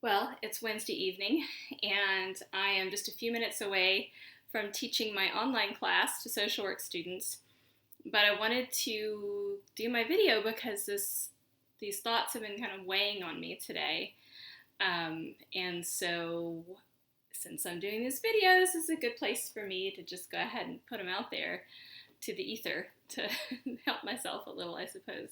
Well, it's Wednesday evening, and I am just a few minutes away from teaching my online class to social work students. But I wanted to do my video because these thoughts have been kind of weighing on me today. And so, since I'm doing these videos, it's a good place for me to just go ahead and put them out there to the ether to help myself a little, I suppose.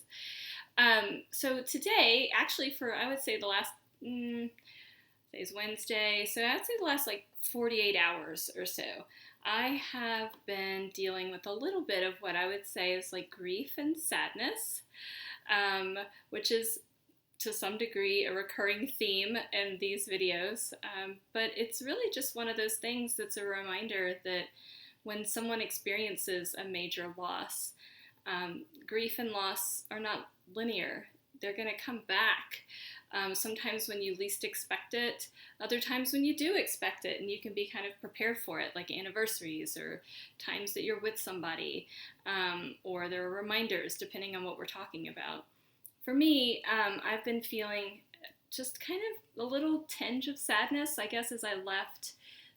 So today, actually, for I would say the last today's Wednesday, so I'd say the last like 48 hours or so, I have been dealing with a little bit of what I would say is like grief and sadness, which is to some degree a recurring theme in these videos. But it's really just one of those things that's a reminder that when someone experiences a major loss, grief and loss are not linear. They're going to come back. Sometimes when you least expect it, other times when you do expect it, and you can be kind of prepared for it, like anniversaries or times that you're with somebody, or there are reminders depending on what we're talking about. For me, I've been feeling just kind of a little tinge of sadness, I guess, as I left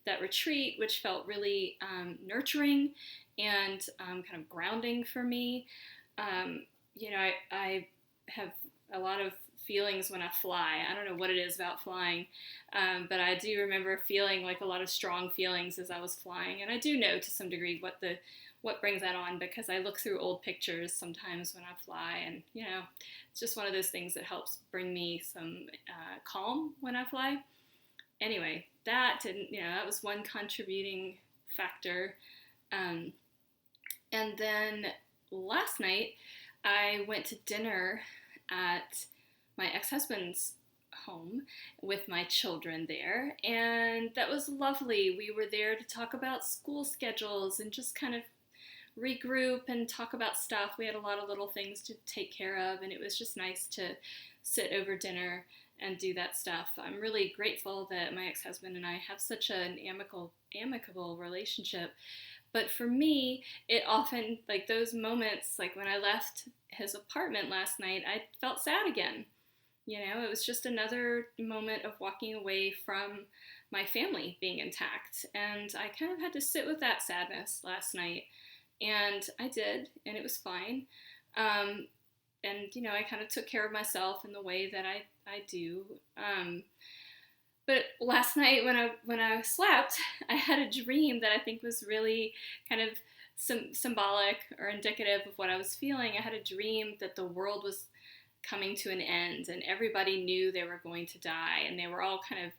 that retreat, which felt really nurturing and kind of grounding for me. I have a lot of feelings when I fly. I don't know what it is about flying, but I do remember feeling like a lot of strong feelings as I was flying, and I do know to some degree what brings that on because I look through old pictures sometimes when I fly, and it's just one of those things that helps bring me some calm when I fly. Anyway, that was one contributing factor. And then last night I went to dinner at my ex-husband's home with my children there, and that was lovely. We were there to talk about school schedules and just kind of regroup and talk about stuff. We had a lot of little things to take care of, and it was just nice to sit over dinner and do that stuff. I'm really grateful that my ex-husband and I have such an amicable relationship. But for me, it often, like those moments, like when I left his apartment last night, I felt sad again. It was just another moment of walking away from my family being intact. And I kind of had to sit with that sadness last night. And I did, and it was fine. I kind of took care of myself in the way that I do. But last night when I slept, I had a dream that I think was really kind of symbolic or indicative of what I was feeling. I had a dream that the world was coming to an end and everybody knew they were going to die, and they were all kind of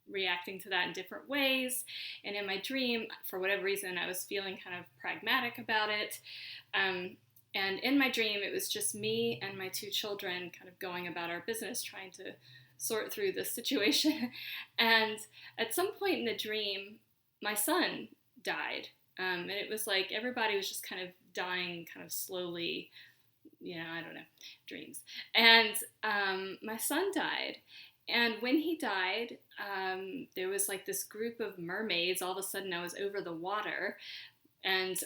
reacting to that in different ways. And in my dream, for whatever reason, I was feeling kind of pragmatic about it. And in my dream, it was just me and my two children kind of going about our business, trying to sort through this situation. And at some point in the dream, my son died. And it was like everybody was just kind of dying kind of slowly. I don't know, dreams. And my son died. And when he died, there was like this group of mermaids. All of a sudden, I was over the water. And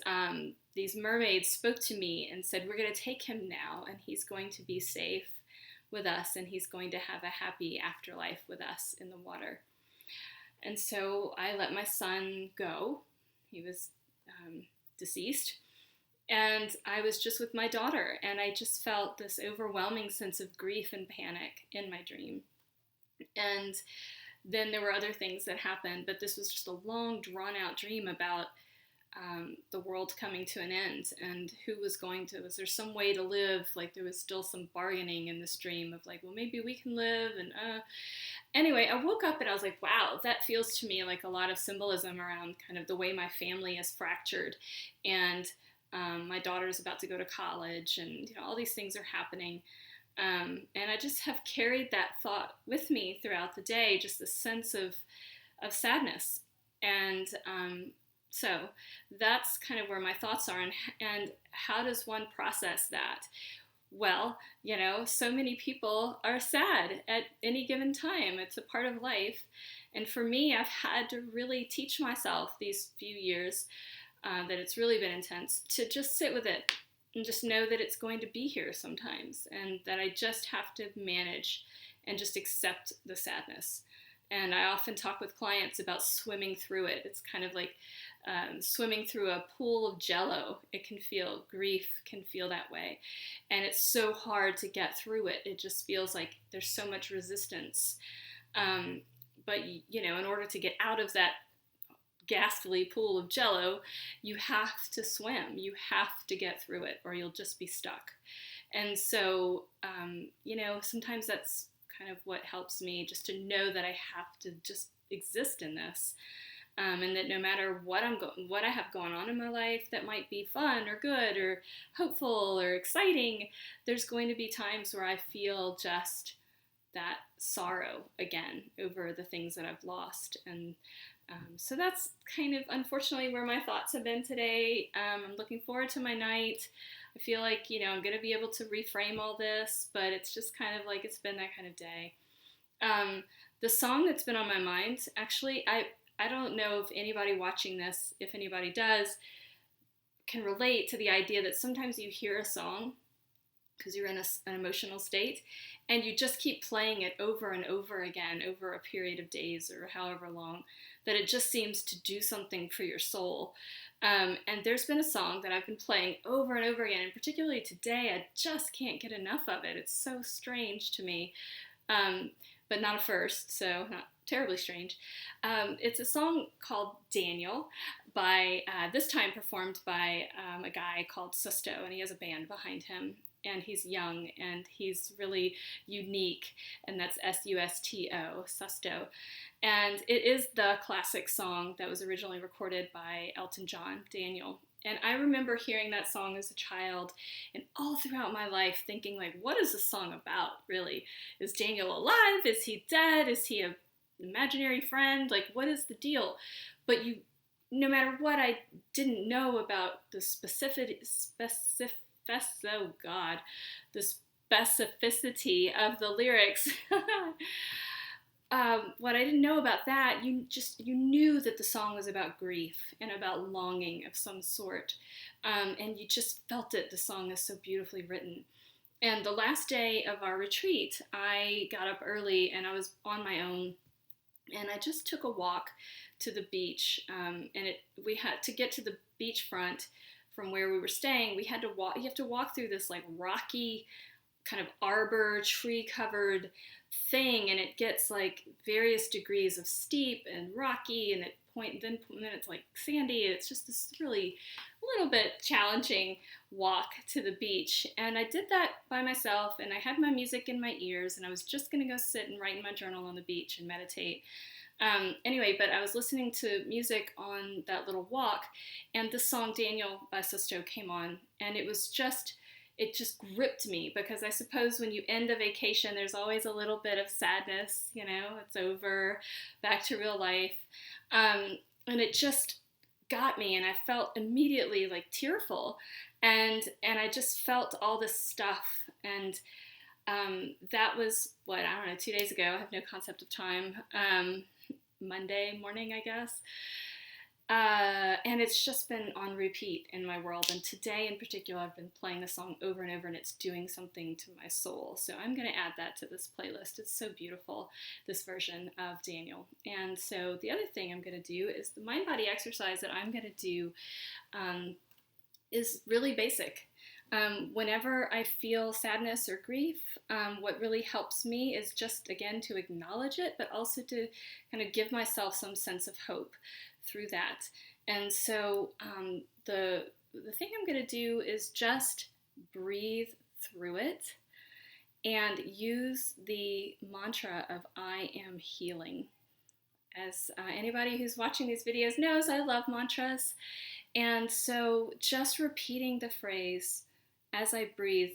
these mermaids spoke to me and said, "We're going to take him now, and he's going to be safe with us, and he's going to have a happy afterlife with us in the water." And so I let my son go. He was deceased. And I was just with my daughter, and I just felt this overwhelming sense of grief and panic in my dream. And then there were other things that happened, but this was just a long, drawn-out dream about the world coming to an end, and was there some way to live? Like there was still some bargaining in this dream of like, well, maybe we can live. And anyway, I woke up and I was like, wow, that feels to me like a lot of symbolism around kind of the way my family is fractured. And my daughter's about to go to college, and all these things are happening. And I just have carried that thought with me throughout the day, just the sense of sadness. And so that's kind of where my thoughts are. And how does one process that? Well, so many people are sad at any given time. It's a part of life. And for me, I've had to really teach myself these few years that it's really been intense to just sit with it and just know that it's going to be here sometimes, and that I just have to manage and just accept the sadness. And I often talk with clients about swimming through it. It's kind of like swimming through a pool of jello. It can feel, grief can feel that way. And it's so hard to get through it. It just feels like there's so much resistance. But, in order to get out of that ghastly pool of jello, you have to swim. You have to get through it, or you'll just be stuck. And so, sometimes that's kind of what helps me, just to know that I have to just exist in this, and that no matter what I have going on in my life that might be fun or good or hopeful or exciting, there's going to be times where I feel just that sorrow again over the things that I've lost. And so that's kind of, unfortunately, where my thoughts have been today. I'm looking forward to my night. I feel like, I'm going to be able to reframe all this, but it's just kind of like it's been that kind of day. The song that's been on my mind, actually, I don't know if anybody watching this, if anybody does, can relate to the idea that sometimes you hear a song because you're in an emotional state, and you just keep playing it over and over again over a period of days or however long, that it just seems to do something for your soul. And there's been a song that I've been playing over and over again, and particularly today, I just can't get enough of it. It's so strange to me, but not a first, so not terribly strange. It's a song called Daniel, by this time performed by a guy called Susto, and he has a band behind him. And he's young, and he's really unique, and that's S-U-S-T-O, Susto. And it is the classic song that was originally recorded by Elton John, Daniel. And I remember hearing that song as a child, and all throughout my life thinking, like, what is this song about, really? Is Daniel alive? Is he dead? Is he an imaginary friend? Like, what is the deal? But no matter what I didn't know about the specificity of the lyrics. What I didn't know about that, you knew that the song was about grief and about longing of some sort, and you just felt it. The song is so beautifully written. And the last day of our retreat, I got up early and I was on my own, and I just took a walk to the beach, and we had to get to the beachfront from where we were staying. We had to walk. You have to walk through this like rocky, kind of arbor, tree-covered thing, and it gets like various degrees of steep and rocky, and then it's like sandy. It's just this really little bit challenging walk to the beach. And I did that by myself, and I had my music in my ears, and I was just gonna go sit and write in my journal on the beach and meditate. Anyway, but I was listening to music on that little walk, and the song Daniel by Susto came on, and it just gripped me, because I suppose when you end a vacation, there's always a little bit of sadness, it's over, back to real life, and it just got me, and I felt immediately like tearful, and I just felt all this stuff, and that was, 2 days ago. I have no concept of time. Monday morning, I guess. And it's just been on repeat in my world. And today in particular, I've been playing the song over and over, and it's doing something to my soul. So I'm going to add that to this playlist. It's so beautiful, this version of Daniel. And so the other thing I'm going to do is the mind-body exercise that I'm going to do is really basic. Whenever I feel sadness or grief, what really helps me is just, again, to acknowledge it, but also to kind of give myself some sense of hope through that. And so the thing I'm going to do is just breathe through it and use the mantra of I am healing. As anybody who's watching these videos knows, I love mantras. And so just repeating the phrase as I breathe,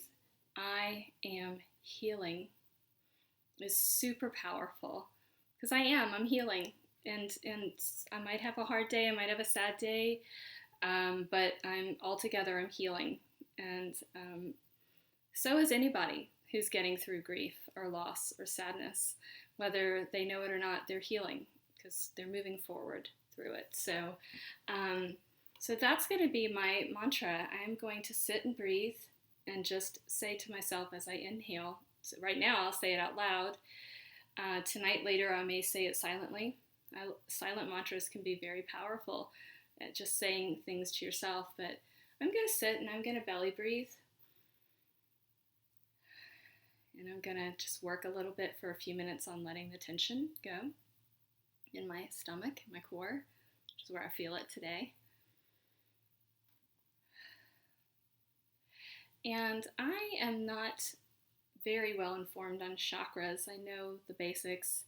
I am healing, is super powerful, because I'm healing, and I might have a hard day, I might have a sad day, but I'm healing, and so is anybody who's getting through grief or loss or sadness, whether they know it or not, they're healing, because they're moving forward through it. So that's going to be my mantra. I'm going to sit and breathe and just say to myself as I inhale, So right now, I'll say it out loud. Tonight, later, I may say it silently. Silent mantras can be very powerful at just saying things to yourself, but I'm going to sit and I'm going to belly breathe. And I'm going to just work a little bit for a few minutes on letting the tension go in my stomach, my core, which is where I feel it today. And I am not very well informed on chakras. I know the basics,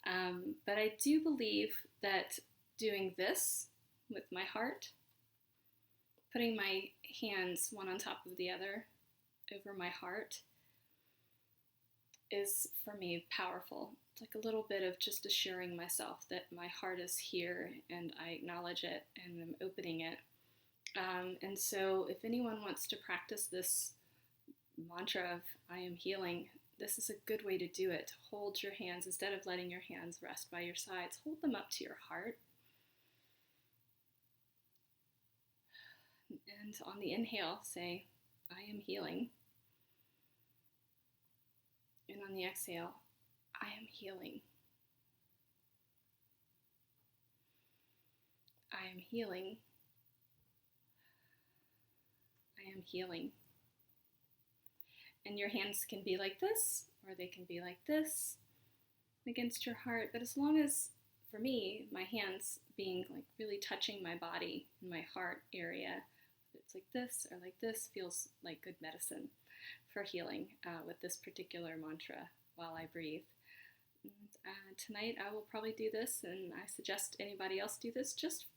but I do believe that doing this with my heart, putting my hands one on top of the other over my heart, is for me powerful. It's like a little bit of just assuring myself that my heart is here and I acknowledge it and I'm opening it. And so if anyone wants to practice this mantra of I am healing, this is a good way to do it. To hold your hands, instead of letting your hands rest by your sides, hold them up to your heart. And on the inhale, say, I am healing. And on the exhale, I am healing. I am healing. I am healing. And your hands can be like this, or they can be like this against your heart. But as long as, for me, my hands being like really touching my body and my heart area, it's like this or like this, feels like good medicine for healing with this particular mantra while I breathe. And, tonight I will probably do this, and I suggest anybody else do this just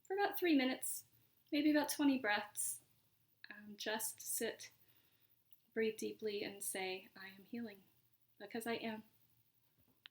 for about 3 minutes, maybe about 20 breaths. Just sit, breathe deeply, and say, I am healing, because I am.